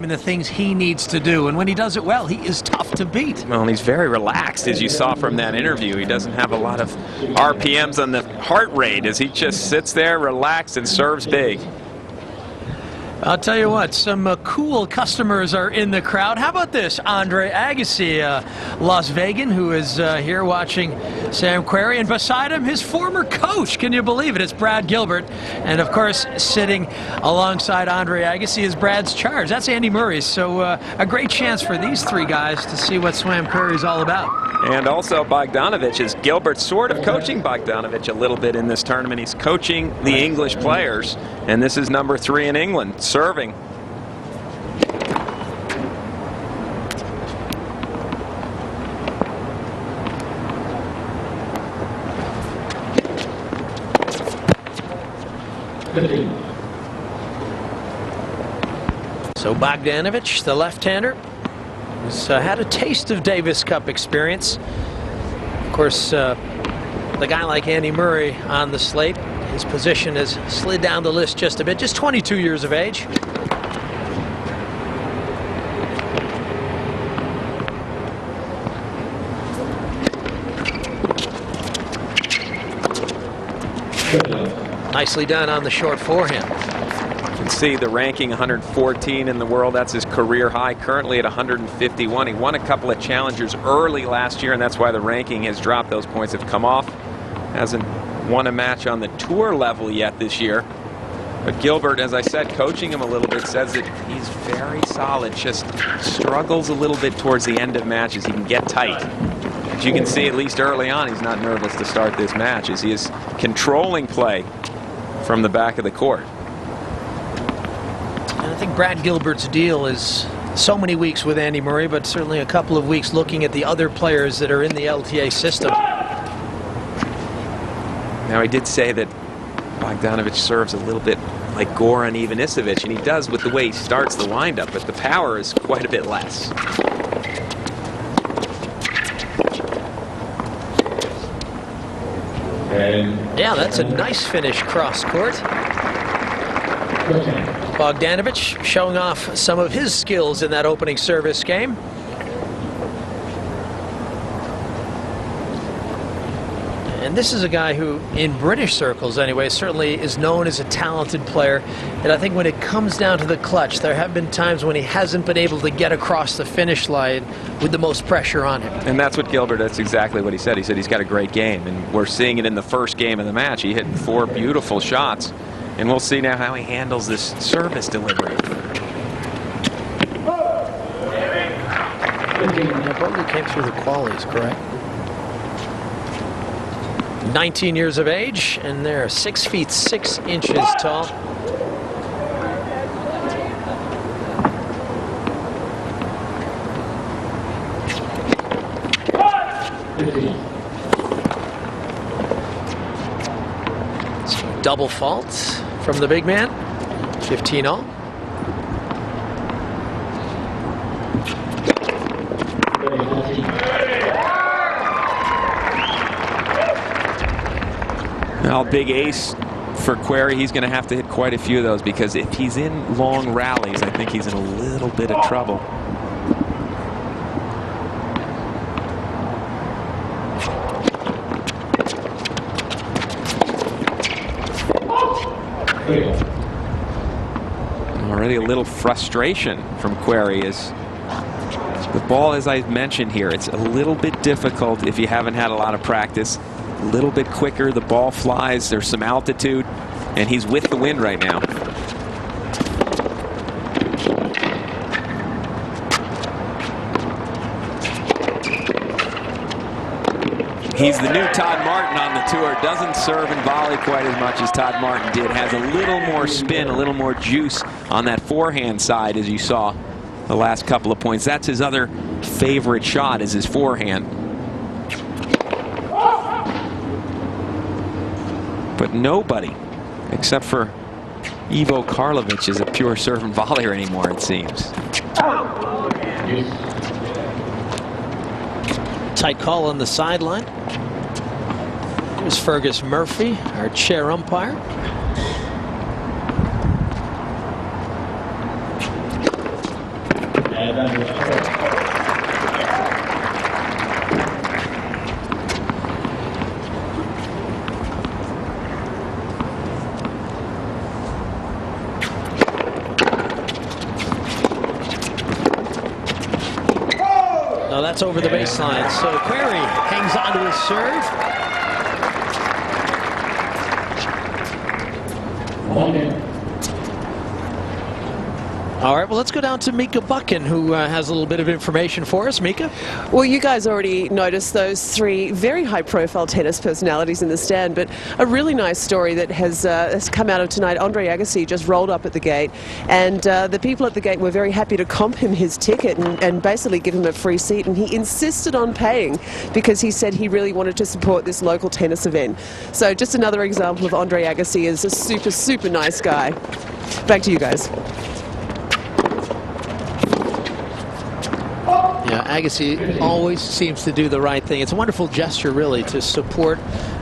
and the things he needs to do, and when he does it well, he is tough to beat. Well, and he's very relaxed, as you saw from that interview. He doesn't have a lot of RPMs on the heart rate as he just sits there relaxed and serves big. I'll tell you what, some cool customers are in the crowd. How about this? Andre Agassi, Las Vegan, who is here watching Sam Querrey, and beside him, his former coach. Can you believe it? It's Brad Gilbert. And, of course, sitting alongside Andre Agassi is Brad's charge. That's Andy Murray. So a great chance for these three guys to see what Sam Querrey is all about. And also Bogdanovic, is Gilbert sort of coaching Bogdanovic a little bit in this tournament. He's coaching the English players, and this is number 3 in England, serving. So Bogdanovic, the left-hander, has had a taste of Davis Cup experience. Of course, the guy like Andy Murray on the slate, his position has slid down the list just a bit, just 22 years of age. Nicely done on the short forehand. You can see the ranking 114 in the world. That's his career high, currently at 151. He won a couple of challengers early last year, and that's why the ranking has dropped. Those points have come off. Hasn't won a match on the tour level yet this year. But Gilbert, as I said, coaching him a little bit, says that he's very solid, just struggles a little bit towards the end of matches. He can get tight. As you can see, at least early on, he's not nervous to start this match, as he is controlling play from the back of the court. And I think Brad Gilbert's deal is so many weeks with Andy Murray, but certainly a couple of weeks looking at the other players that are in the LTA system. Now, he did say that Bogdanovic serves a little bit like Goran Ivanisevic, and he does with the way he starts the windup, but the power is quite a bit less. Yeah, that's a nice finish cross court. Bogdanovic showing off some of his skills in that opening service game. And this is a guy who, in British circles anyway, certainly is known as a talented player. And I think when it comes down to the clutch, there have been times when he hasn't been able to get across the finish line with the most pressure on him. And that's what Gilbert, that's exactly what he said. He said he's got a great game, and we're seeing it in the first game of the match. He hit 4 beautiful shots, and we'll see now how he handles this service delivery. Yeah, Bogey came through the qualies, correct? 19 years of age, and they're 6 feet 6 inches tall. So double fault from the big man, 15 all. Well, big ace for Querrey. He's going to have to hit quite a few of those, because if he's in long rallies, I think he's in a little bit of trouble. Already a little frustration from Querrey as the ball, as I mentioned here, it's a little bit difficult if you haven't had a lot of practice. A little bit quicker, the ball flies, there's some altitude, and he's with the wind right now. He's the new Todd Martin on the tour. Doesn't serve and volley quite as much as Todd Martin did. Has a little more spin, a little more juice on that forehand side, as you saw the last couple of points. That's his other favorite shot, is his forehand. But nobody, except for Ivo Karlovic, is a pure serve and volleyer anymore, it seems. Tight call on the sideline. Here's Fergus Murphy, our chair umpire. No, that's over the baseline. So Querrey hangs on to his serve. All right, well, let's go down to Mika Buchan, who has a little bit of information for us. Mika? Well, you guys already noticed those three very high-profile tennis personalities in the stand, but a really nice story that has come out of tonight. Andre Agassi just rolled up at the gate, and the people at the gate were very happy to comp him his ticket and basically give him a free seat, and he insisted on paying because he said he really wanted to support this local tennis event. So just another example of Andre Agassi as a super, super nice guy. Back to you guys. Yeah, Agassi always seems to do the right thing. It's a wonderful gesture, really, to support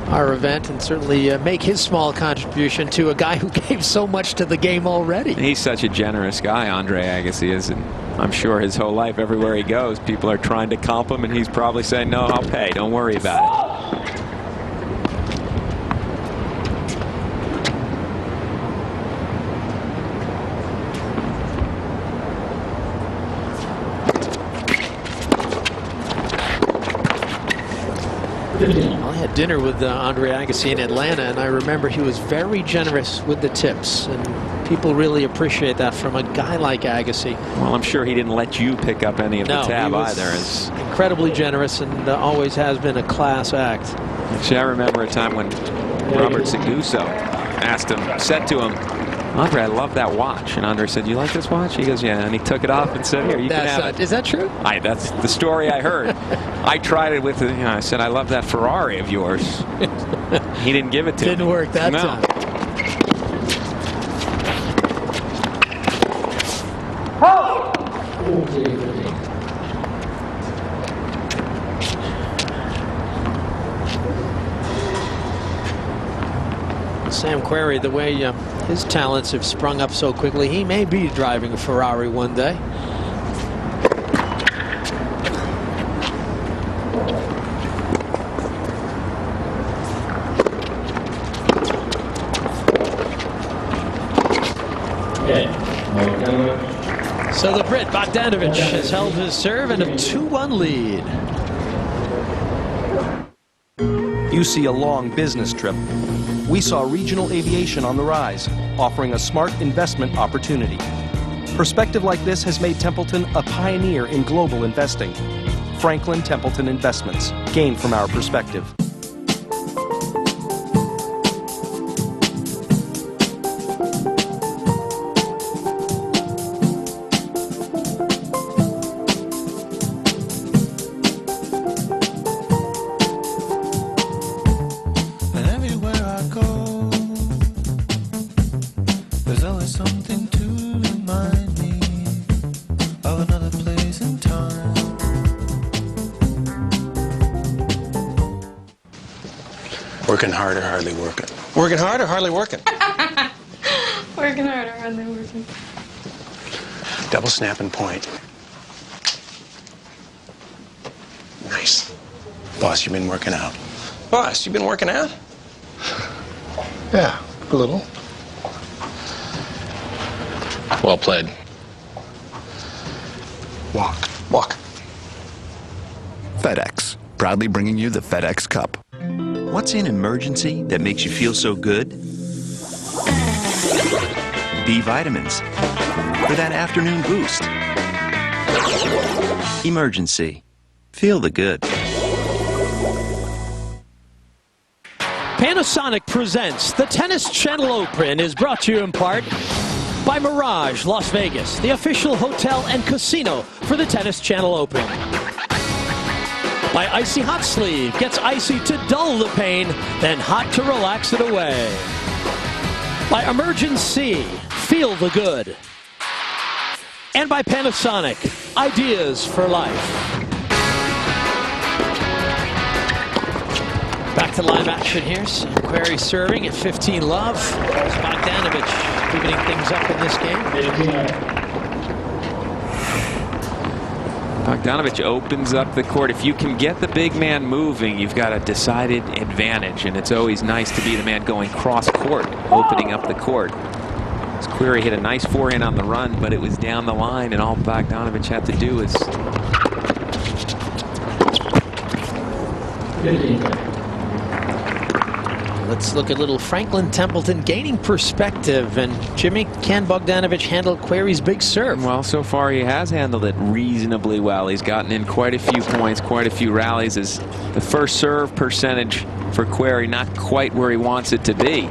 our event and certainly make his small contribution to a guy who gave so much to the game already. He's such a generous guy, Andre Agassi is, and I'm sure his whole life, everywhere he goes, people are trying to comp him, and he's probably saying, no, I'll pay. Don't worry about it. I had dinner with Andre Agassi in Atlanta, and I remember he was very generous with the tips, and people really appreciate that from a guy like Agassi. Well, I'm sure he didn't let you pick up any of the tab either. It's incredibly generous and always has been a class act. Actually, I remember a time when Robert Seguso asked him, said to him, Andre, I love that watch. And Andre said, you like this watch? He goes, yeah. And he took it off and said, here, you can have it. Is that true? That's the story I heard. I tried it with, I said, I love that Ferrari of yours. He didn't give it to me. Didn't work that time. Sam Querrey, the way his talents have sprung up so quickly, he may be driving a Ferrari one day. So the Brit Bogdanovic has held his serve and a 2-1 lead. You see a long business trip. We saw regional aviation on the rise, offering a smart investment opportunity. Perspective like this has made Templeton a pioneer in global investing. Franklin Templeton Investments. Gain from our perspective. Working hard or hardly working? Working hard or hardly working? Working hard or hardly working? Double snap and point. Nice. Boss, you've been working out. Boss, you've been working out? Yeah, a little. Well played. Walk. Walk. FedEx, proudly bringing you the FedEx Cup. What's an emergency that makes you feel so good? B vitamins for that afternoon boost. Emergency. Feel the good. Panasonic presents the Tennis Channel Open is brought to you in part by Mirage Las Vegas, the official hotel and casino for the Tennis Channel Open. By Icy Hot Sleeve, gets icy to dull the pain, then hot to relax it away. By Emergency, feel the good. And by Panasonic, ideas for life. Back to live action here. Sam Querrey serving at 15 love. Bogdanovic evening things up in this game. Bogdanovic opens up the court. If you can get the big man moving, you've got a decided advantage, and it's always nice to be the man going cross-court, opening up the court. As Querrey hit a nice forehand on the run, but it was down the line, and all Bogdanovic had to do is... Let's look at little Franklin Templeton gaining perspective. And Jimmy, can Bogdanovic handle Querrey's big serve? Well, so far he has handled it reasonably well. He's gotten in quite a few points, quite a few rallies. As the first serve percentage for Querrey not quite where he wants it to be.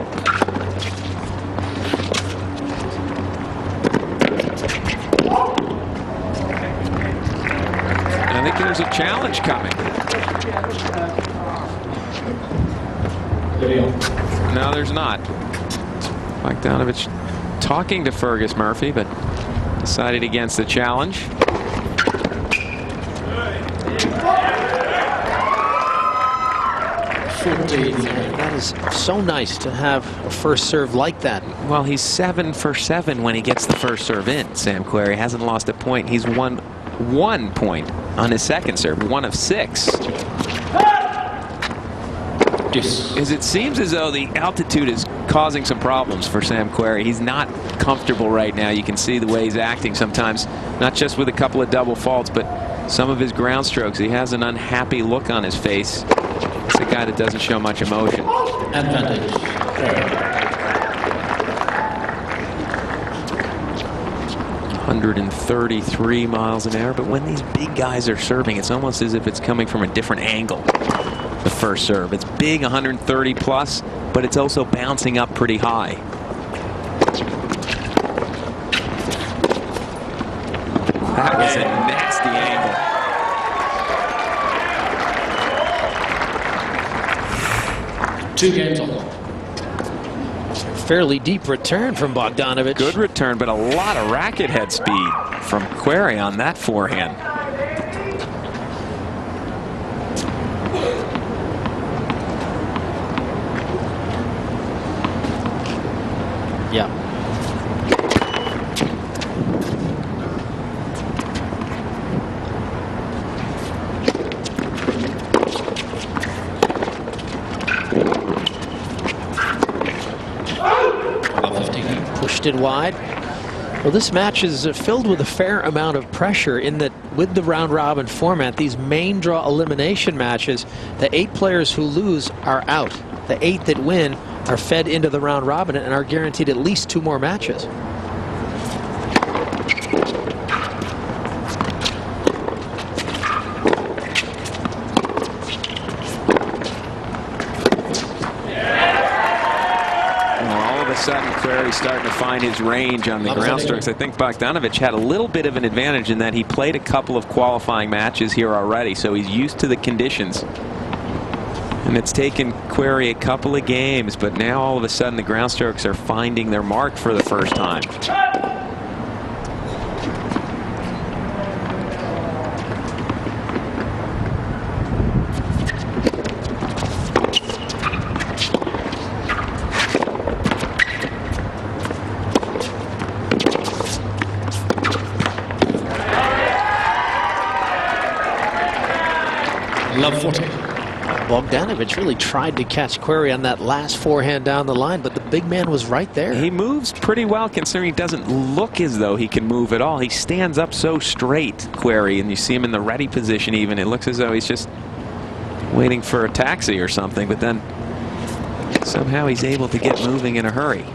I think there's a challenge coming. No, there's not. Bogdanovic talking to Fergus Murphy, but decided against the challenge. That is so nice to have a first serve like that. Well, he's 7 for 7 when he gets the first serve in. Sam Querrey hasn't lost a point. He's won 1 point on his second serve, 1 of 6. As it seems as though the altitude is causing some problems for Sam Querrey. He's not comfortable right now. You can see the way he's acting sometimes, not just with a couple of double faults, but some of his ground strokes. He has an unhappy look on his face. It's a guy that doesn't show much emotion. Advantage. 133 miles an hour, but when these big guys are serving, it's almost as if it's coming from a different angle. The first serve. It's big, 130 plus, but it's also bouncing up pretty high. That was a nasty angle. 2 games on. Fairly deep return from Bogdanovic. Good return, but a lot of racket head speed from Querrey on that forehand. Yeah. Pushed it wide. Well, this match is filled with a fair amount of pressure in that with the round robin format, these main draw elimination matches, the 8 players who lose are out. The 8 that win are fed into the round robin and are guaranteed at least 2 more matches. Sudden, Querrey's starting to find his range on the ground strokes. I think Bogdanovic had a little bit of an advantage in that he played a couple of qualifying matches here already, so he's used to the conditions. And it's taken Querrey a couple of games, but now all of a sudden the ground strokes are finding their mark for the first time. Love 40. Bogdanovic really tried to catch Querrey on that last forehand down the line, but the big man was right there. He moves pretty well considering he doesn't look as though he can move at all. He stands up so straight, Querrey, and you see him in the ready position even. It looks as though he's just waiting for a taxi or something, but then somehow he's able to get moving in a hurry.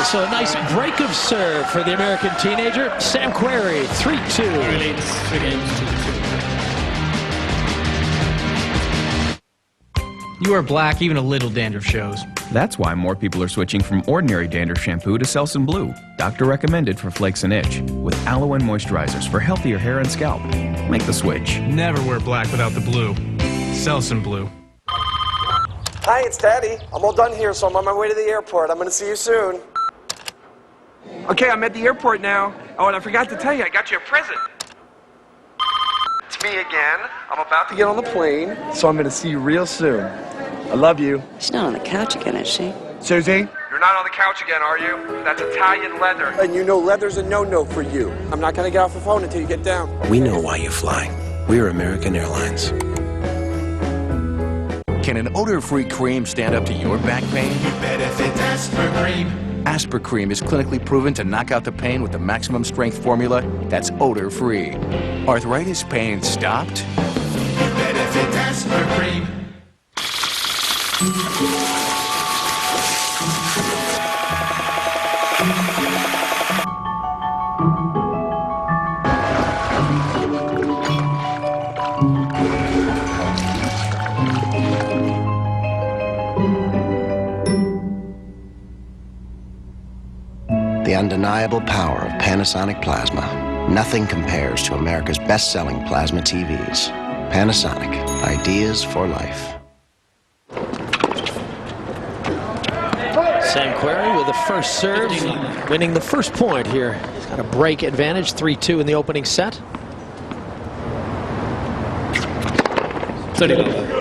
So a nice break of serve for the American teenager, Sam Querrey, 3-2. You are black, even a little dandruff shows. That's why more people are switching from ordinary dandruff shampoo to Selsun Blue. Doctor recommended for flakes and itch. With aloe and moisturizers for healthier hair and scalp. Make the switch. Never wear black without the blue. Selsun Blue. Hi, it's Daddy. I'm all done here, so I'm on my way to the airport. I'm going to see you soon. Okay, I'm at the airport now. Oh, and I forgot to tell you, I got you a present. It's me again. I'm about to get on the plane, so I'm going to see you real soon. I love you. She's not on the couch again, is she? Susie, you're You're not on the couch again, are you? That's Italian leather. And you know leather's a no-no for you. I'm not gonna get off the phone until you get down. We know why you fly. We're American Airlines. Can an odor-free cream stand up to your back pain? You bet if it's Asper Cream. Asper Cream is clinically proven to knock out the pain with the maximum strength formula that's odor-free. Arthritis pain stopped? You bet if it's Asper Cream. The undeniable power of Panasonic Plasma. Nothing compares to America's best-selling plasma TVs. Panasonic. Ideas for life. Sam Querrey with the first serve, winning the first point here. He's got a break advantage, 3-2 in the opening set. 30.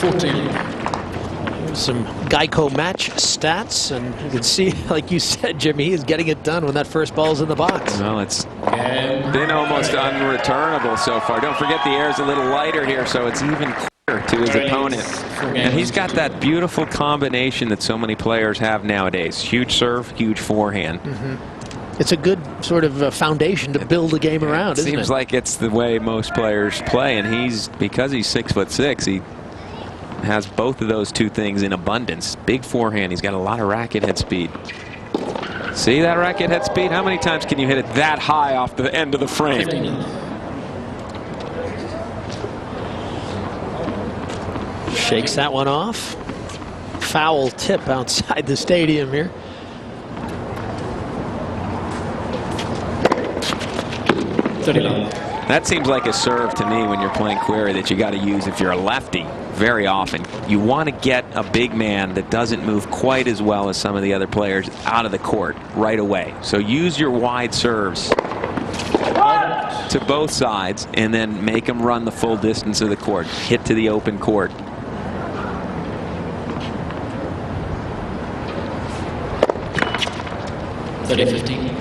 14. Some Geico match stats, and you can see, like you said, Jimmy, he is getting it done when that first ball's in the box. Well, it's been almost unreturnable so far. Don't forget the air's a little lighter here, so it's even clearer to his opponent. And he's got that beautiful combination that so many players have nowadays. Huge serve, huge forehand. It's a good sort of foundation to build a game around, isn't it? Seems like it's the way most players play, and because he's 6'6", he has both of those two things in abundance. Big forehand. He's got a lot of racket head speed. See that racket head speed? How many times can you hit it that high off the end of the frame? 15. Shakes that one off. Foul tip outside the stadium here. That seems like a serve to me when you're playing Querrey that you got to use if you're a lefty very often. You want to get a big man that doesn't move quite as well as some of the other players out of the court right away. So use your wide serves to both sides and then make them run the full distance of the court. Hit to the open court. (30-15).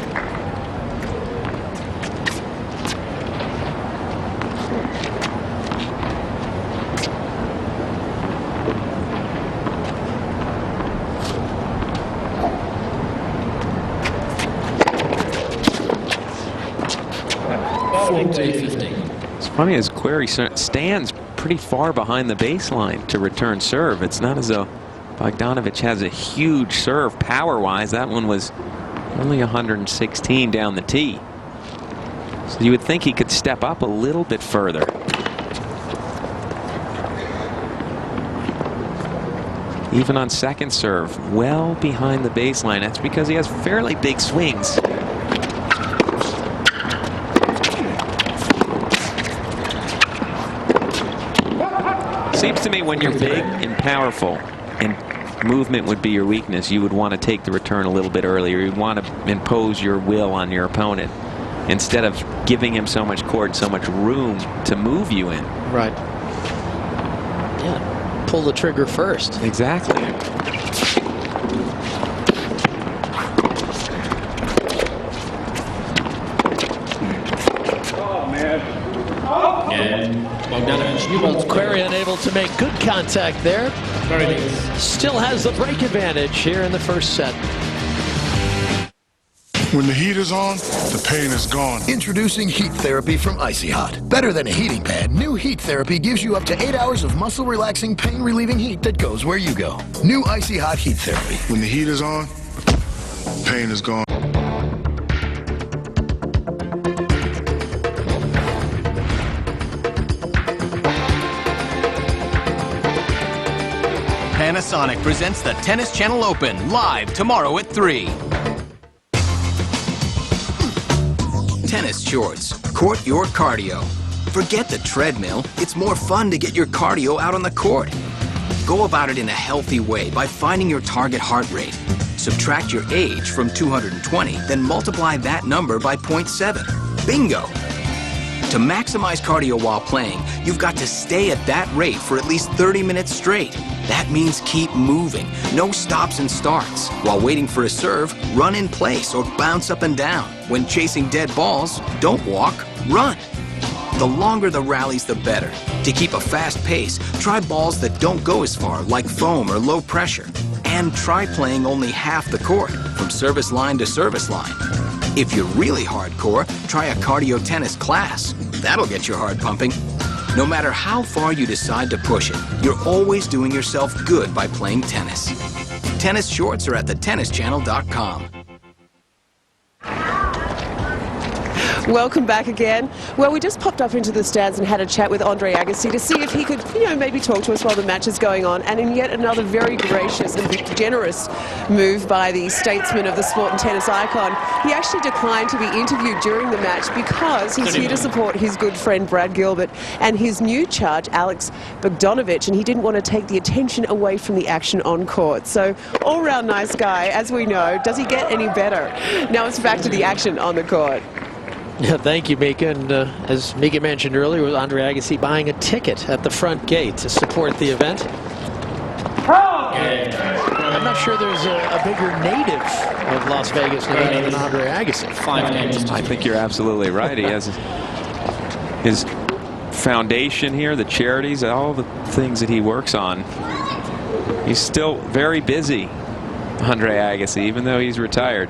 It's funny as Querrey stands pretty far behind the baseline to return serve. It's not as though Bogdanovic has a huge serve power-wise. That one was only 116 down the tee. So you would think he could step up a little bit further. Even on second serve, well behind the baseline. That's because he has fairly big swings. Seems to me when you're big and powerful and movement would be your weakness, you would want to take the return a little bit earlier. You'd want to impose your will on your opponent instead of giving him so much court and so much room to move you in. Right. Yeah. Pull the trigger first. Exactly. Querrey unable to make good contact there. Still has the break advantage here in the first set. When the heat is on, the pain is gone. Introducing Heat Therapy from Icy Hot. Better than a heating pad, new Heat Therapy gives you up to 8 hours of muscle-relaxing, pain-relieving heat that goes where you go. New Icy Hot Heat Therapy. When the heat is on, pain is gone. Panasonic presents the Tennis Channel Open live tomorrow at 3. Tennis shorts, Court your cardio. Forget the treadmill. It's more fun to get your cardio out on the court. Go about it in a healthy way by finding your target heart rate. Subtract your age from 220, then multiply that number by 0.7. Bingo! To maximize cardio while playing, you've got to stay at that rate for at least 30 minutes straight. That means keep moving, no stops and starts. While waiting for a serve, run in place or bounce up and down. When chasing dead balls, don't walk, run. The longer the rallies, the better. To keep a fast pace, try balls that don't go as far, like foam or low pressure. And try playing only half the court, from service line to service line. If you're really hardcore, try a cardio tennis class. That'll get your heart pumping. No matter how far you decide to push it, you're always doing yourself good by playing tennis. Tennis shorts are at thetennischannel.com. Welcome back again. Well, we just popped up into the stands and had a chat with Andre Agassi to see if he could, maybe talk to us while the match is going on. And in yet another very gracious and generous move by the statesman of the sport and tennis icon, he actually declined to be interviewed during the match because he's here to support his good friend Brad Gilbert and his new charge, Alex Bogdanovic, and he didn't want to take the attention away from the action on court. So, all-round nice guy, as we know. Does he get any better? Now it's back to the action on the court. Yeah, thank you, Mika. And as Mika mentioned earlier, with Andre Agassi buying a ticket at the front gate to support the event. I'm not sure there's a bigger native of Las Vegas, Nevada than Andre Agassi. I think you're absolutely right. He has his foundation here, the charities, all the things that he works on. He's still very busy, Andre Agassi, even though he's retired.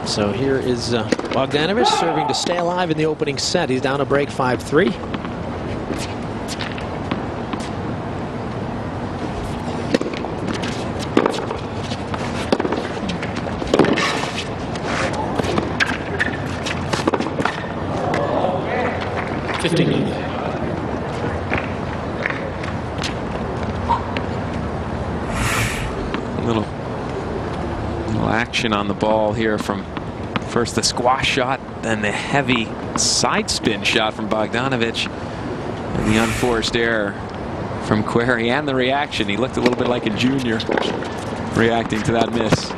So here is Bogdanovic serving to stay alive in the opening set. He's down a break 5-3. Little action on the ball here from first the squash shot, then the heavy side spin shot from Bogdanovic, and the unforced error from Querrey, and the reaction. He looked a little bit like a junior reacting to that miss.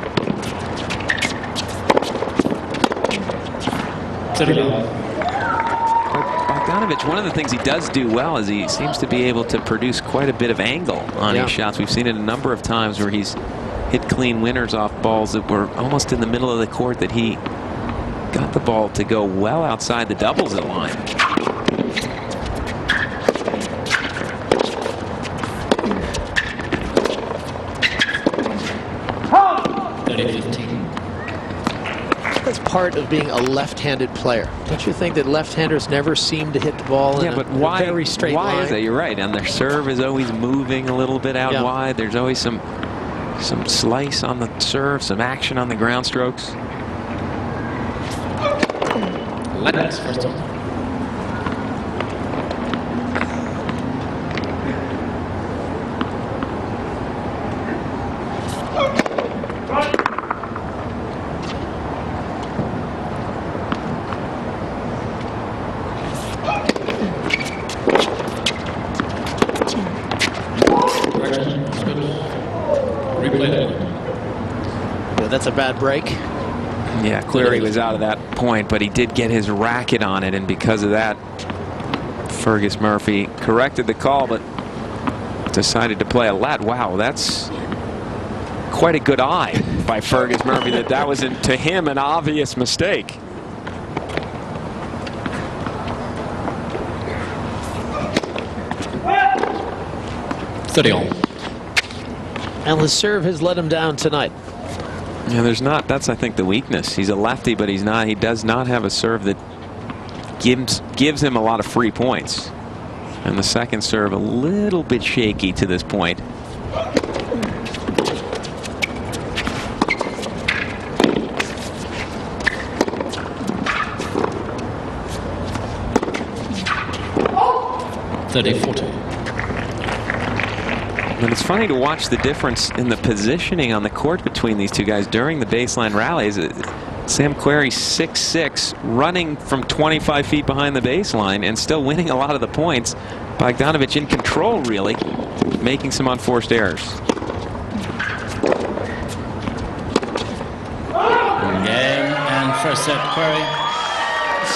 Bogdanovic, one of the things he does do well is he seems to be able to produce quite a bit of angle on his shots. We've seen it a number of times where he's hit clean winners off balls that were almost in the middle of the court, that he got the ball to go well outside the doubles line. That's part of being a left-handed player. Don't you think that left-handers never seem to hit the ball in a very straight line? Why is that? You're right. And their serve is always moving a little bit out wide. There's always some slice on the serve, some action on the ground strokes. Let's first of all. That's a bad break. Yeah, Querrey was out of that point, but he did get his racket on it, and because of that, Fergus Murphy corrected the call, but decided to play a let. Wow, that's quite a good eye by Fergus Murphy, that was, to him, an obvious mistake. And the serve has let him down tonight. Yeah, that's I think the weakness. He's a lefty, but he does not have a serve that gives him a lot of free points. And the second serve a little bit shaky to this point. And it's funny to watch the difference in the positioning on the court between these two guys during the baseline rallies. Sam Querrey 6'6", running from 25 feet behind the baseline and still winning a lot of the points. Bogdanovic in control, really, making some unforced errors. Game and first set, Querrey.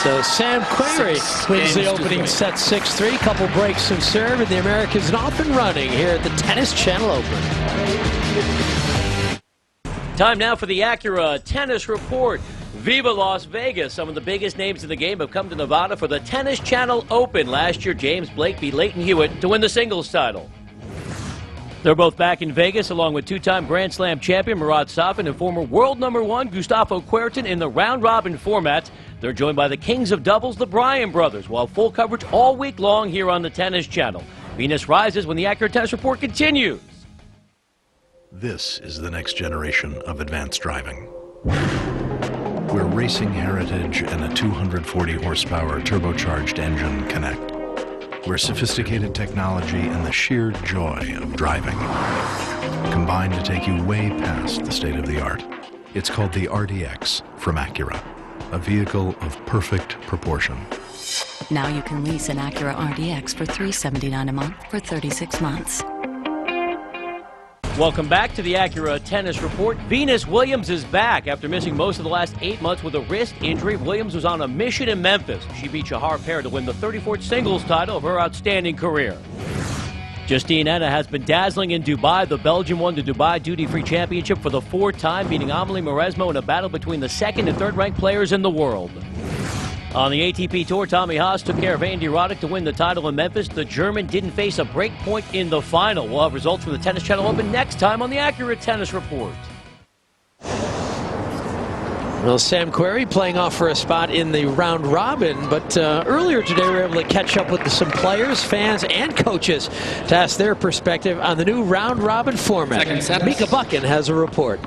So Sam Querrey wins the opening set 6-3. Couple breaks of serve, and the Americans off and running here at the Tennis Channel Open. Time now for the Acura Tennis Report. Viva Las Vegas. Some of the biggest names in the game have come to Nevada for the Tennis Channel Open. Last year, James Blake beat Leighton Hewitt to win the singles title. They're both back in Vegas, along with two-time Grand Slam champion Murat Safin and former world #1 Gustavo Querrey in the round-robin format. They're joined by the kings of doubles, the Bryan brothers, while full coverage all week long here on the Tennis Channel. Venus rises when the Acura Tennis Report continues. This is the next generation of advanced driving, where racing heritage and a 240 horsepower turbocharged engine connect, where sophisticated technology and the sheer joy of driving combine to take you way past the state of the art. It's called the RDX from Acura, a vehicle of perfect proportion. Now you can lease an Acura RDX for $379 a month for 36 months. Welcome back to the Acura Tennis Report. Venus Williams is back after missing most of the last 8 months with a wrist injury. Williams was on a mission in Memphis. She beat Shahar Peer to win the 34th singles title of her outstanding career. Justine Henin has been dazzling in Dubai. The Belgian won the Dubai Duty Free Championship for the 4th time, beating Amelie Mauresmo in a battle between the 2nd and 3rd ranked players in the world. On the ATP Tour, Tommy Haas took care of Andy Roddick to win the title in Memphis. The German didn't face a break point in the final. We'll have results from the Tennis Channel Open next time on the Acura Tennis Report. Well, Sam Querrey playing off for a spot in the round robin, but earlier today we were able to catch up with some players, fans, and coaches to ask their perspective on the new round robin format. Mika Buchan has a report.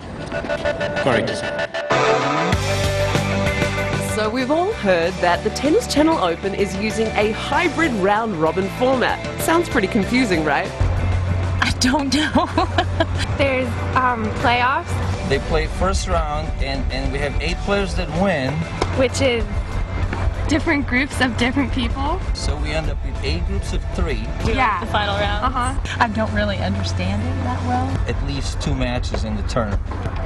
So we've all heard that the Tennis Channel Open is using a hybrid round-robin format. Sounds pretty confusing, right? I don't know. There's playoffs. They play first round, and we have 8 players that win. Which is different groups of different people. So we end up with 8 groups of 3. Yeah. The final round. I don't really understand it that well. At least 2 matches in the tournament.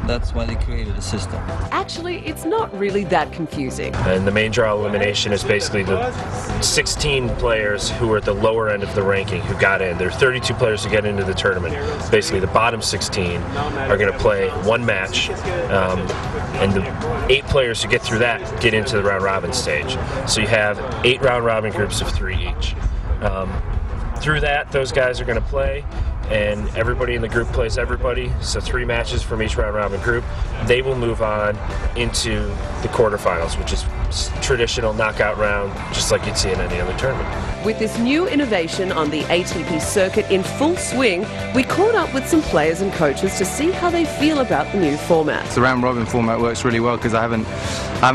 That's why they created a system. Actually, it's not really that confusing. And the main draw elimination is basically the 16 players who are at the lower end of the ranking who got in. There are 32 players who get into the tournament. Basically, the bottom 16 are going to play 1 match, and the 8 players who get through that get into the round-robin stage. So you have 8 round-robin groups of 3 each. Through that, those guys are going to play, and everybody in the group plays everybody, so 3 matches from each round-robin group. They will move on into the quarterfinals, which is traditional knockout round, just like you'd see in any other tournament. With this new innovation on the ATP circuit in full swing, we caught up with some players and coaches to see how they feel about the new format. The round-robin format works really well because I haven't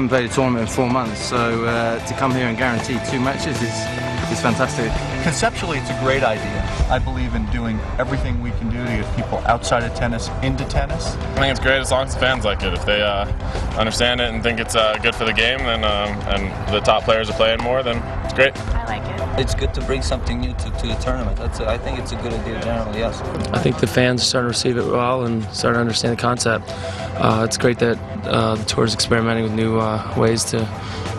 played a tournament in 4 months, so to come here and guarantee 2 matches is fantastic. Conceptually, it's a great idea. I believe in doing everything we can do to get people outside of tennis into tennis. I think it's great as long as the fans like it. If they understand it and think it's good for the game, then and the top players are playing more, then it's great. I like it. It's good to bring something new to the tournament. I think it's a good idea generally, yes. I think the fans are starting to receive it well and starting to understand the concept. It's great that the tour is experimenting with new ways to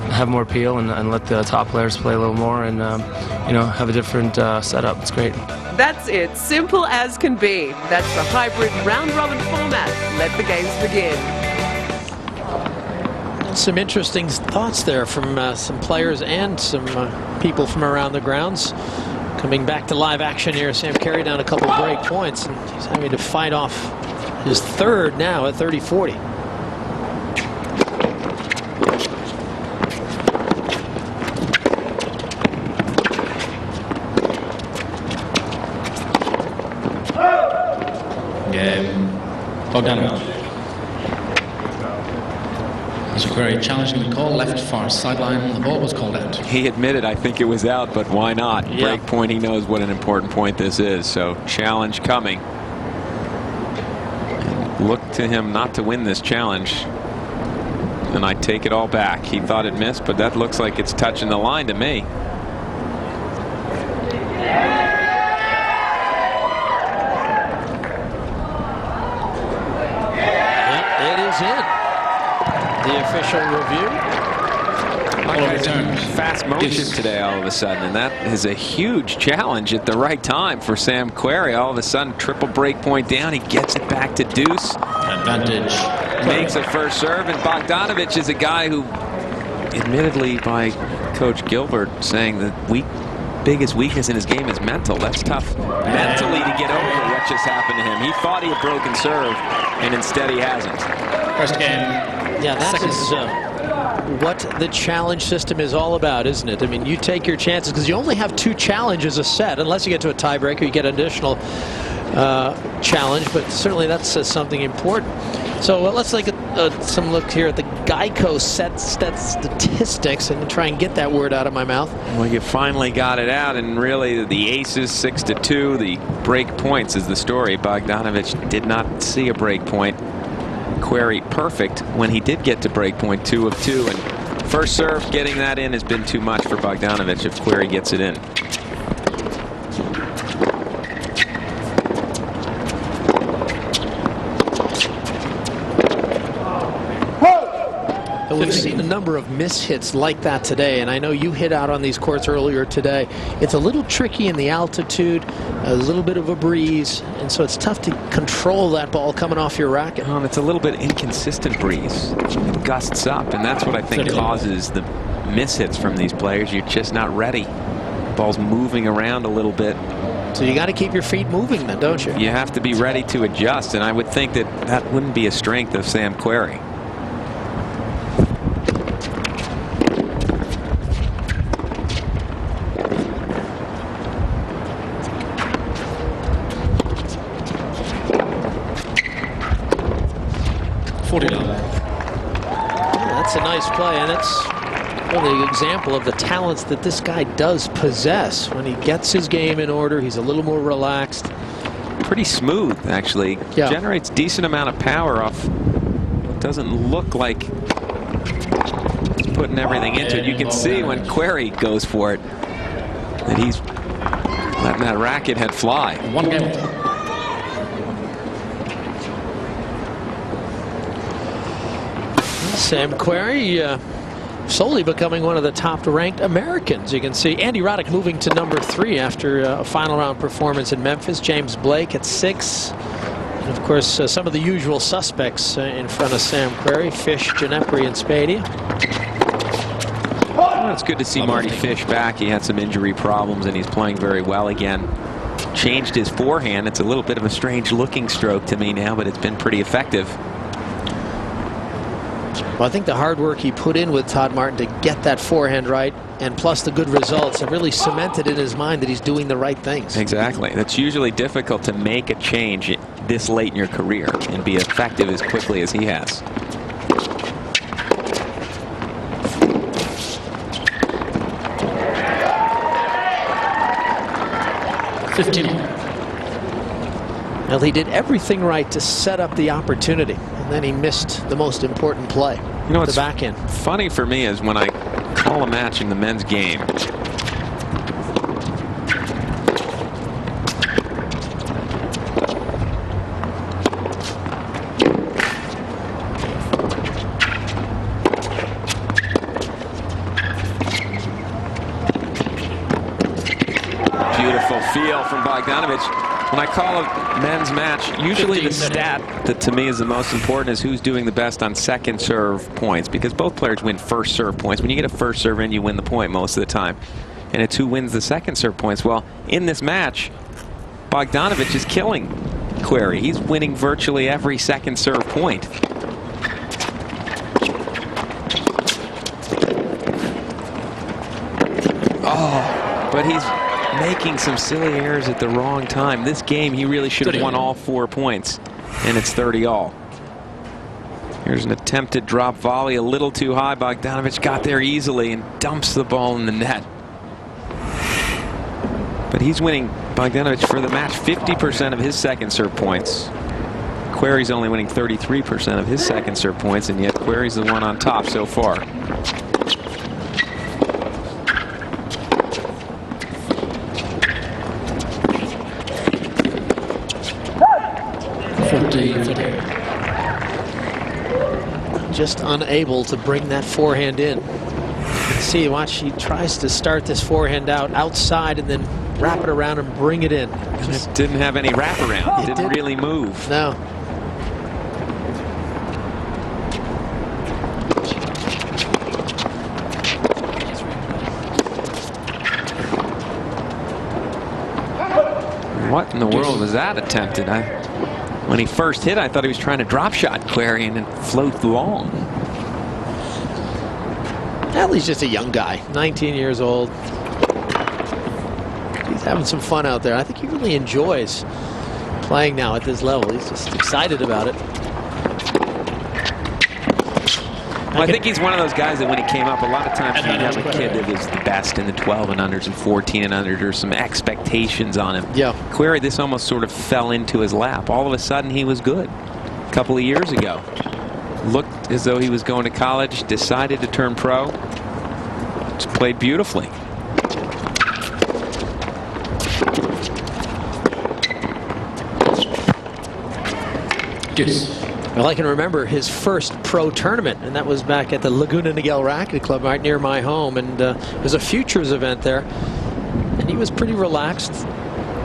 have more appeal and let the top players play a little more and have a different setup. It's great. That's it. Simple as can be. That's the hybrid round-robin format. Let the games begin. Some interesting thoughts there from some players and some people from around the grounds. Coming back to live action here, Sam Querrey down a couple of break points, and he's having to fight off his 3rd now at 30-40. Bogdanovic. So Querrey challenging the call, left far sideline. The ball was called out. He admitted, I think it was out, but why not? Yeah. Break point, he knows what an important point this is. So challenge coming. And look to him not to win this challenge. And I take it all back. He thought it missed, but that looks like it's touching the line to me. It is in. The official review. Fast motion today all of a sudden, and that is a huge challenge at the right time for Sam Querrey. All of a sudden, triple break point down. He gets it back to deuce. Advantage. Makes a first serve, and Bogdanovic is a guy who, admittedly by Coach Gilbert, saying the biggest weakness in his game is mental. That's tough mentally to get over what just happened to him. He thought he had broken serve, and instead he hasn't. First game. Yeah, that is what the challenge system is all about, isn't it? I mean, you take your chances because you only have 2 challenges a set, unless you get to a tiebreaker, you get an additional challenge, but certainly that's something important. So let's take some look here at the Geico set statistics and try and get that word out of my mouth. Well, you finally got it out, and really the aces 6-2. The break points is the story. Bogdanovic did not see a break point. Querrey perfect when he did get to break point, 2 of 2, and first serve getting that in has been too much for Bogdanovic if Querrey gets it in. We've seen a number of mishits like that today, and I know you hit out on these courts earlier today. It's a little tricky in the altitude, a little bit of a breeze, and so it's tough to control that ball coming off your racket. Well, it's a little bit inconsistent breeze. It gusts up, and that's what I think causes the mishits from these players. You're just not ready. Ball's moving around a little bit. So you got to keep your feet moving then, don't you? You have to be ready to adjust, and I would think that that wouldn't be a strength of Sam Querrey. That's a nice play, and it's really an example of the talents that this guy does possess. When he gets his game in order, he's a little more relaxed. Pretty smooth, actually. Yeah. Generates decent amount of power off. It doesn't look like he's putting everything into it. You can see when Querrey goes for it that he's letting that racket head fly. One game. Sam Querrey slowly becoming one of the top-ranked Americans. You can see Andy Roddick moving to number 3 after a final round performance in Memphis. James Blake at 6. And of course, some of the usual suspects in front of Sam Querrey: Fish, Ginepri, and Spadia. Well, it's good to see Marty Fish back. He had some injury problems, and he's playing very well again. Changed his forehand. It's a little bit of a strange-looking stroke to me now, but it's been pretty effective. Well, I think the hard work he put in with Todd Martin to get that forehand right, and plus the good results, have really cemented in his mind that he's doing the right things. Exactly. That's usually difficult to make a change this late in your career and be effective as quickly as he has. Well, he did everything right to set up the opportunity, and then he missed the most important play. You know, the what's back end. Funny for me is when I call a match in the men's game, beautiful feel from Bogdanovic. When I call a men's match, usually the stat that to me is the most important is who's doing the best on second serve points, because both players win first serve points. When you get a first serve in, you win the point most of the time. And it's who wins the second serve points. Well, in this match, Bogdanovic is killing Querrey. He's winning virtually every second serve point. Oh, but he's making some silly errors at the wrong time. This game, he really should have won all 4 points, and it's 30-all. Here's an attempted drop volley, a little too high. Bogdanovic got there easily and dumps the ball in the net. But he's winning, Bogdanovic, for the match 50% of his second serve points. Querrey's only winning 33% of his second serve points, and yet Querrey's the one on top so far. Just unable to bring that forehand in. See, watch, she tries to start this forehand out outside and then wrap it around and bring it in. Just didn't have any wraparound. It didn't really move. No. What in the world was that attempted? When he first hit, I thought he was trying to drop shot Querrey and then float long. Well, he's just a young guy, 19 years old. He's having some fun out there. I think he really enjoys playing now at this level. He's just excited about it. Well, I think he's one of those guys that when he came up, a lot of times you'd have a kid that was the best in the 12 and unders and 14 and under. There's some expectations on him. Yeah. Querrey, this almost sort of fell into his lap. All of a sudden, he was good. A couple of years ago. Looked as though he was going to college, decided to turn pro. Just played beautifully. Well, I can remember his first pro tournament, and that was back at the Laguna Niguel Racket Club right near my home, and it was a futures event there, and he was pretty relaxed.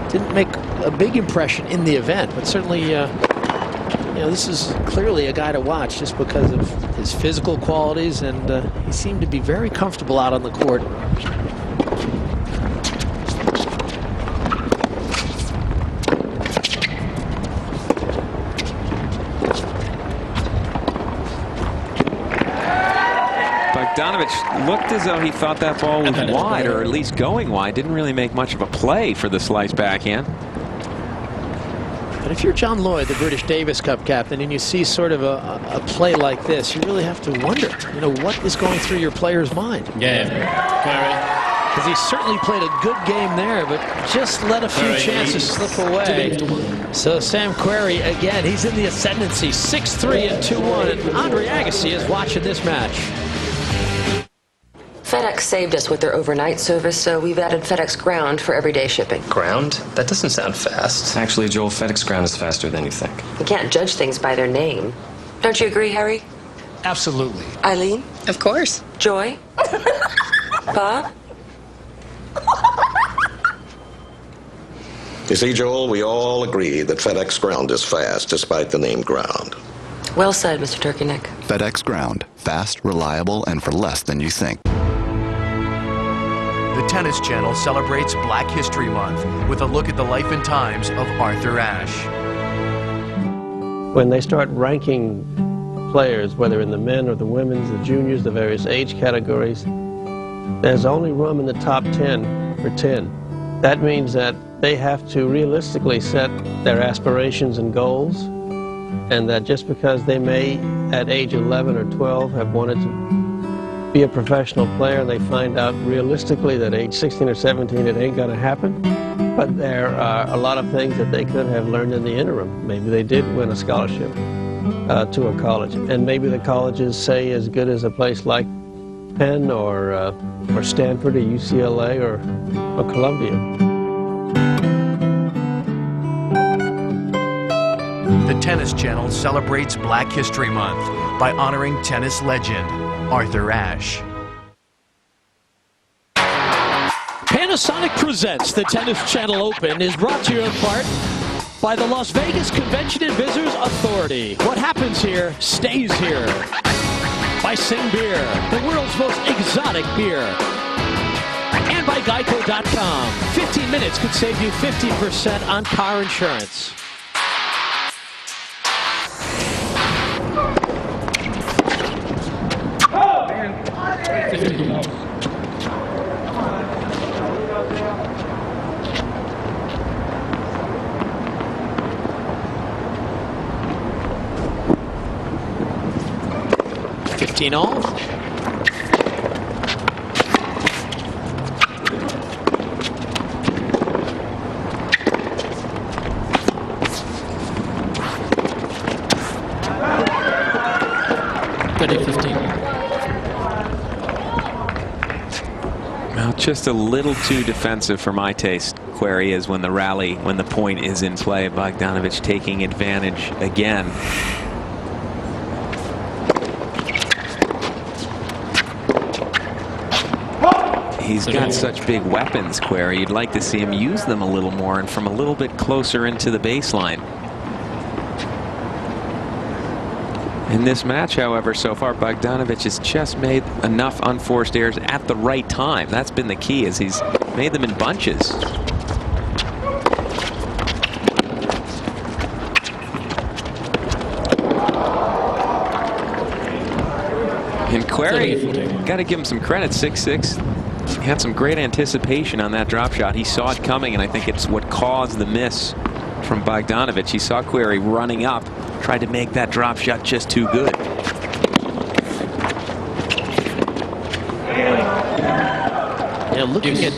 Didn't make a big impression in the event, but certainly, you know, this is clearly a guy to watch just because of his physical qualities, and he seemed to be very comfortable out on the court. Bogdanovic looked as though he thought that ball was wide, or at least going wide. Didn't really make much of a play for the slice backhand. But if you're John Lloyd, the British Davis Cup captain, and you see sort of a play like this, you really have to wonder, you know, what is going through your player's mind? Yeah, Querrey. Because he certainly played a good game there, but just let a few chances slip away. So Sam Querrey, again, he's in the ascendancy, 6-3 and 2-1, and Andre Agassi is watching this match. FedEx saved us with their overnight service, so we've added FedEx Ground for everyday shipping. Ground? That doesn't sound fast. Actually, Joel, FedEx Ground is faster than you think. You can't judge things by their name. Don't you agree, Harry? Absolutely. Eileen? Of course. Joy? Bob? You see, Joel, we all agree that FedEx Ground is fast, despite the name Ground. Well said, Mr. Turkeyneck. FedEx Ground. Fast, reliable, and for less than you think. The Tennis Channel celebrates Black History Month with a look at the life and times of Arthur Ashe. When they start ranking players, whether in the men or the women's, the juniors, the various age categories, there's only room in the top 10 for 10. That means that they have to realistically set their aspirations and goals, and that just because they may, at age 11 or 12, have wanted to be a professional player, and they find out realistically that age 16 or 17 it ain't gonna happen. But there are a lot of things that they could have learned in the interim. Maybe they did win a scholarship to a college, and maybe the colleges say as good as a place like Penn or Stanford or UCLA or Columbia. The Tennis Channel celebrates Black History Month by honoring tennis legend Arthur Ashe. Panasonic presents the Tennis Channel Open is brought to you in part by the Las Vegas Convention and Visitors Authority. What happens here stays here. By Sing Beer, the world's most exotic beer. And by Geico.com. 15 minutes could save you 50% on car insurance. 15 all. Well, just a little too defensive for my taste. Querrey is when the point is in play. Bogdanovic taking advantage again. He's got such big weapons, Querrey. You'd like to see him use them a little more and from a little bit closer into the baseline. In this match, however, so far, Bogdanovic has just made enough unforced errors at the right time. That's been the key, is he's made them in bunches. And Querrey, got to give him some credit, 6'6". He had some great anticipation on that drop shot. He saw it coming, and I think it's what caused the miss from Bogdanovic. He saw Querrey running up, tried to make that drop shot just too good. Yeah, looking at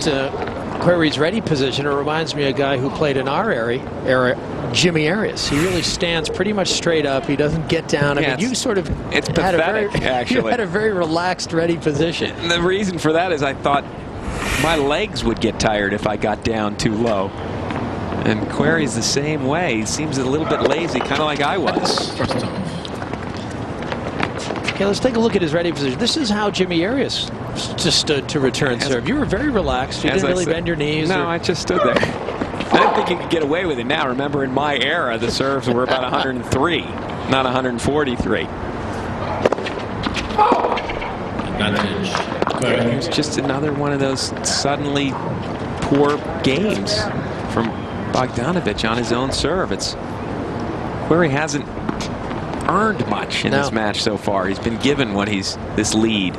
Querrey's ready position, it reminds me of a guy who played in our era, Jimmy Arias. He really stands pretty much straight up. He doesn't get down. I mean, you sort of it's pathetic, actually. You had a very relaxed, ready position. And the reason for that is I thought my legs would get tired if I got down too low. And Querrey's the same way. He seems a little bit lazy, kind of like I was. Okay, let's take a look at his ready position. This is how Jimmy Arias just stood to return serve. You were very relaxed. You didn't really bend your knees. No, I just stood there. I didn't think you could get away with it now. Remember, in my era, the serves were about 103, not 143. It was just another one of those suddenly poor games from Bogdanovic on his own serve. Querrey hasn't earned much in this match so far. He's been given this lead.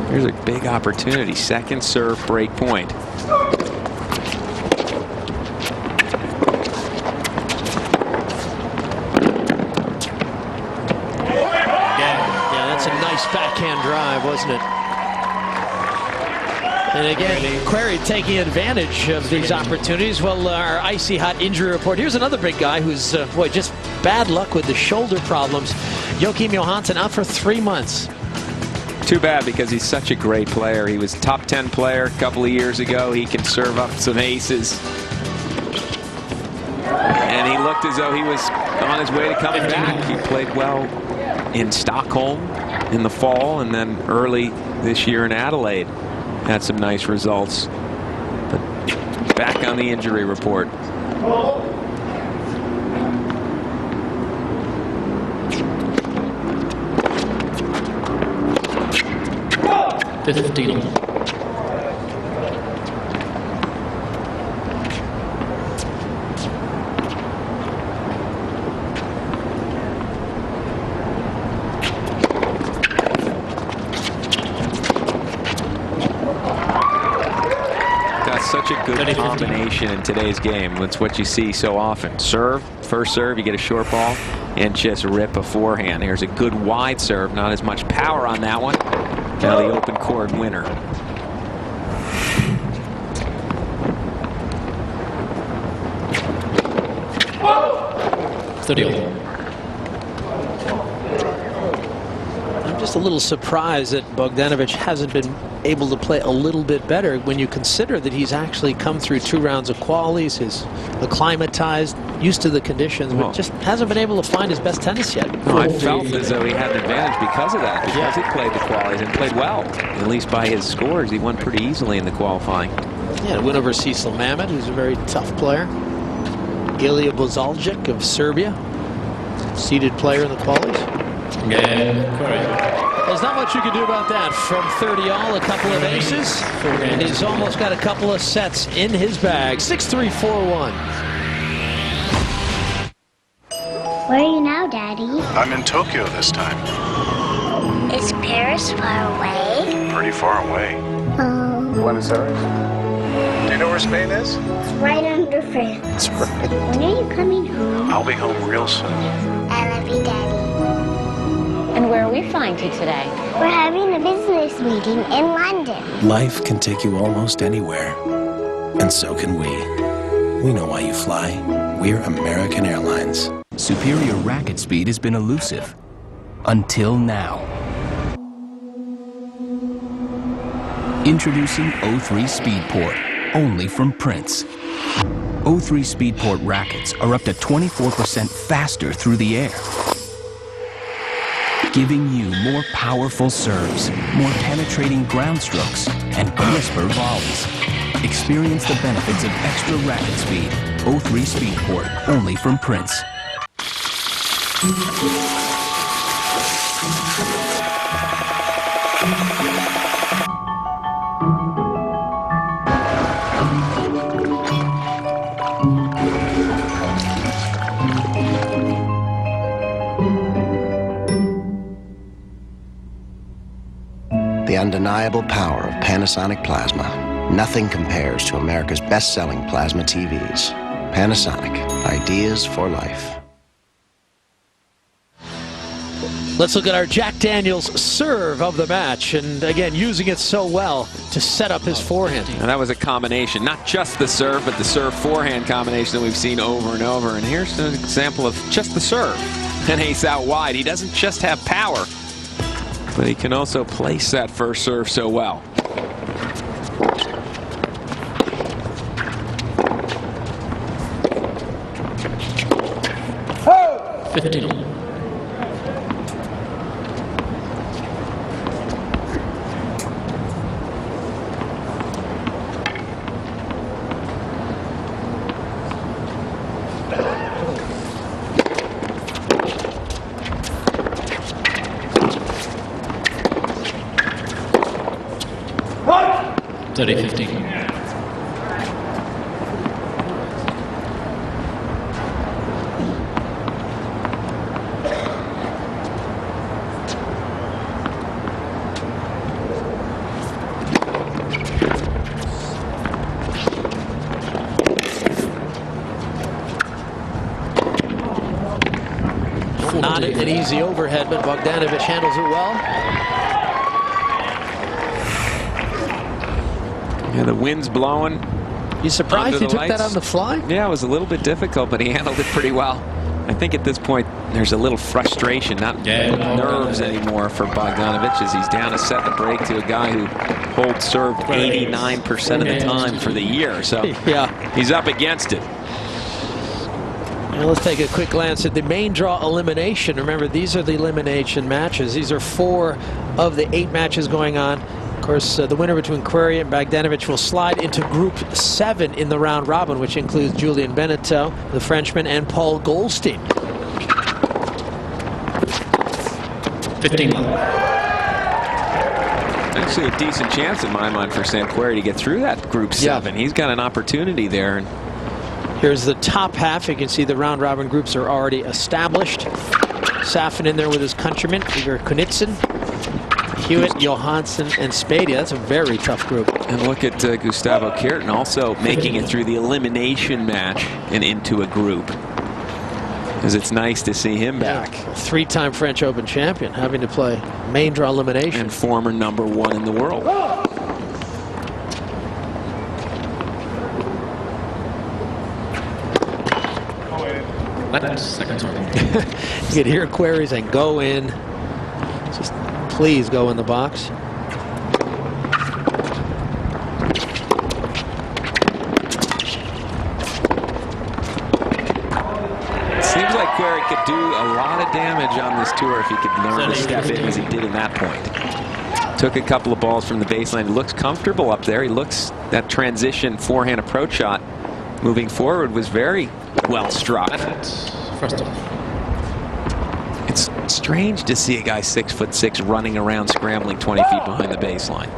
Here's a big opportunity. Second serve break point. Yeah, that's a nice backhand drive, wasn't it? And again, Querrey taking advantage of these opportunities. Well, our icy hot injury report. Here's another big guy who's, boy, just bad luck with the shoulder problems. Joakim Johansson out for 3 months. Too bad, because he's such a great player. He was top 10 player a couple of years ago. He can serve up some aces. And he looked as though he was on his way to coming back. He played well in Stockholm in the fall, and then early this year in Adelaide. Had some nice results. But back on the injury report. Such a good combination in today's game. That's what you see so often. First serve, you get a short ball and just rip a forehand. Here's a good wide serve. Not as much power on that one. Now the open court winner. I'm just a little surprised that Bogdanovic hasn't been able to play a little bit better when you consider that he's actually come through 2 rounds of qualies, he's acclimatized, used to the conditions, but just hasn't been able to find his best tennis yet. No, I felt as though he had an advantage because of that, because he played the qualies and played well. At least by his scores, he won pretty easily in the qualifying. Yeah, a win over Cecil Mamet, who's a very tough player. Ilya Bozaljic of Serbia, seeded player in the qualies. There's not much you can do about that. From 30 all, a couple of aces, and he's almost got a couple of sets in his bag. 6-3, 4-1. Where are you now, Daddy? I'm in Tokyo this time. Is Paris far away? Pretty far away. Oh. Buenos Aires? You know where Spain is? It's right under France. That's right. When are you coming home? I'll be home real soon. I love you, Daddy. And where are we flying to today? We're having a business meeting in London. Life can take you almost anywhere. And so can we. We know why you fly. We're American Airlines. Superior racket speed has been elusive. Until now. Introducing O3 Speedport, only from Prince. O3 Speedport rackets are up to 24% faster through the air, giving you more powerful serves, more penetrating ground strokes, and crisper volleys. Experience the benefits of extra racket speed. O3 Speedport, only from Prince. The undeniable power of Panasonic Plasma. Nothing compares to America's best-selling plasma TVs. Panasonic, ideas for life. Let's look at our Jack Daniels serve of the match, and again, using it so well to set up his forehand. And that was a combination, not just the serve, but the serve-forehand combination that we've seen over and over. And here's an example of just the serve. An ace out wide. He doesn't just have power, but he can also place that first serve so well. Oh! 15. What? 30-15. Not an easy overhead, but Bogdanovic handles it well. Yeah, the wind's blowing. You surprised he took lights. that on the fly? Yeah, it was a little bit difficult, but he handled it pretty well. I think at this point there's a little frustration, not nerves anymore for Bogdanovic, as he's down a set and a break to a guy who holds serve 89% of the time for the year. So yeah, he's up against it. Well, let's take a quick glance at the main draw elimination. Remember, these are the elimination matches. These are 4 of the 8 matches going on. Of course, the winner between Querrey and Bogdanovic will slide into Group 7 in the round robin, which includes Julien Benneteau, the Frenchman, and Paul Goldstein. 15. Actually, a decent chance in my mind for Sam Querrey to get through that Group 7. He's got an opportunity there. And here's the top half. You can see the round robin groups are already established. Safin in there with his countrymen, Igor Kunitsin, Hewitt, Johansson, and Spadia. That's a very tough group. And look at Gustavo Kuerten also making it through the elimination match and into a group. Because it's nice to see him back. 3-time French Open champion, having to play main draw elimination. And former #1 in the world. Seconds. You can hear Querrey saying, "Go in. Just please go in the box." Seems like Querrey could do a lot of damage on this tour if he could learn to step in as he did in that point. Took a couple of balls from the baseline. He looks comfortable up there. He looks, that transition forehand approach shot moving forward was very well struck. First off. It's strange to see a guy 6'6" running around scrambling 20 feet behind the baseline.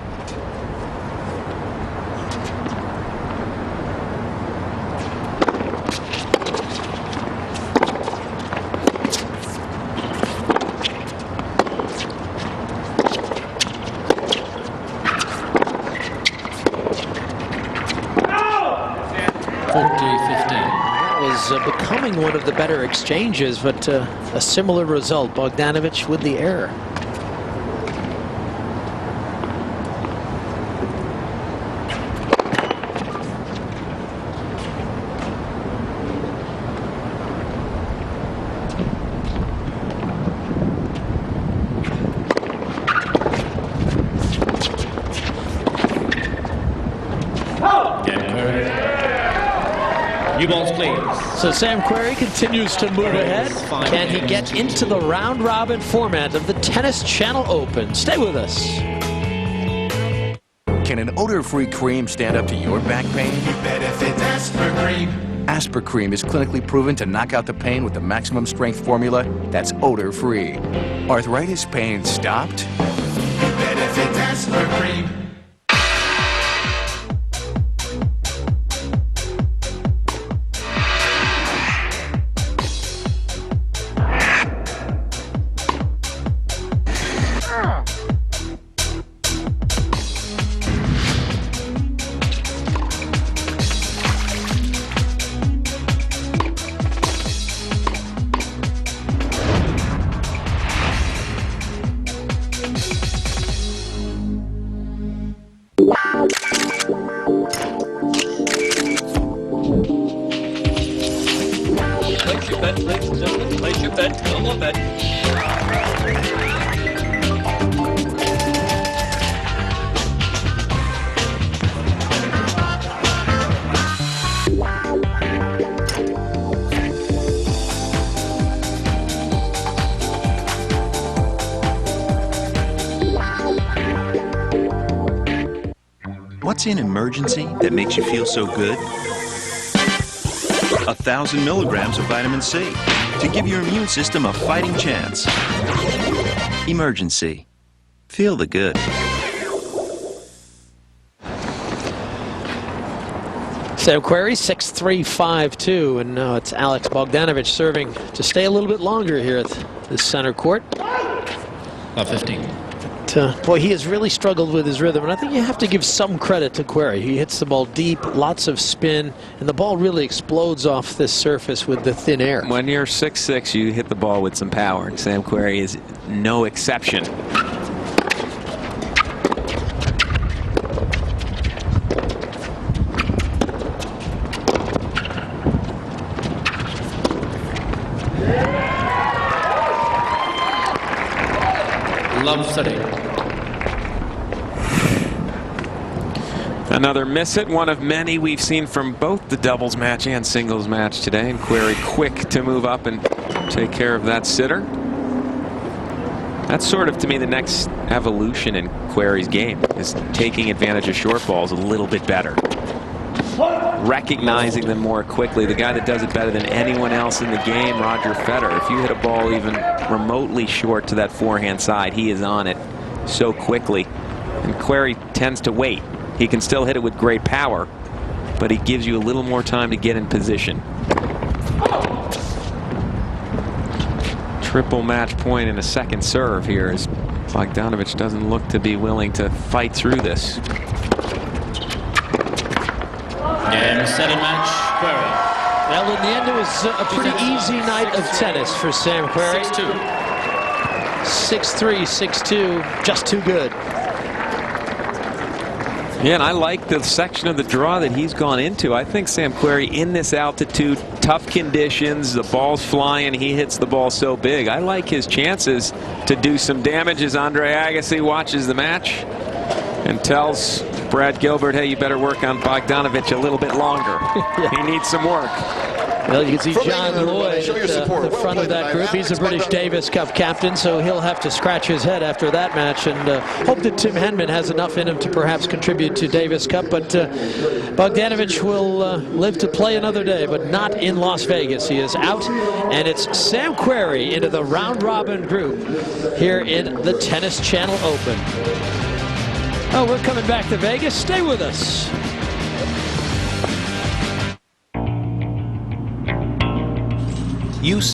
becoming one of the better exchanges, but a similar result. Bogdanovic with the error. New balls, please. So Sam Querrey continues to move ahead. Can he get into the round-robin format of the Tennis Channel Open? Stay with us. Can an odor-free cream stand up to your back pain? You bet if it's Aspercream. Aspercream is clinically proven to knock out the pain with the maximum strength formula that's odor-free. Arthritis pain stopped? You bet if it's Aspercream. Place your bet, ladies and gentlemen. Place your bet. No more bet. What's in emergency that makes you feel so good? 1,000 milligrams of vitamin C to give your immune system a fighting chance. Emergency. Feel the good. Sam Querrey, 6'3", 5'2", and now it's Alex Bogdanovic serving to stay a little bit longer here at the center court. About 15. Boy, he has really struggled with his rhythm, and I think you have to give some credit to Querrey. He hits the ball deep, lots of spin, and the ball really explodes off this surface with the thin air. When you're 6'6", you hit the ball with some power, and Sam Querrey is no exception. Love setting. Another miss it, one of many we've seen from both the doubles match and singles match today. And Querrey quick to move up and take care of that sitter. That's sort of, to me, the next evolution in Querrey's game, is taking advantage of short balls a little bit better. Recognizing them more quickly. The guy that does it better than anyone else in the game, Roger Federer. If you hit a ball even remotely short to that forehand side, he is on it so quickly. And Querrey tends to wait. He can still hit it with great power, but he gives you a little more time to get in position. Triple match point and a second serve here as Bogdanovic doesn't look to be willing to fight through this. Game, set, and match, Querrey. Well, in the end, it was a pretty easy night of tennis for Sam Querrey. 6'3", 6'2", just too good. Yeah, and I like the section of the draw that he's gone into. I think Sam Querrey in this altitude, tough conditions, the ball's flying, he hits the ball so big. I like his chances to do some damage as Andre Agassi watches the match and tells Brad Gilbert, hey, you better work on Bogdanovic a little bit longer. He needs some work. Well, you can see John Lloyd at the front of that group. He's a British Davis Cup captain, so he'll have to scratch his head after that match and hope that Tim Henman has enough in him to perhaps contribute to Davis Cup. But Bogdanovic will live to play another day, but not in Las Vegas. He is out, and it's Sam Querrey into the round-robin group here in the Tennis Channel Open. Oh, we're coming back to Vegas. Stay with us. You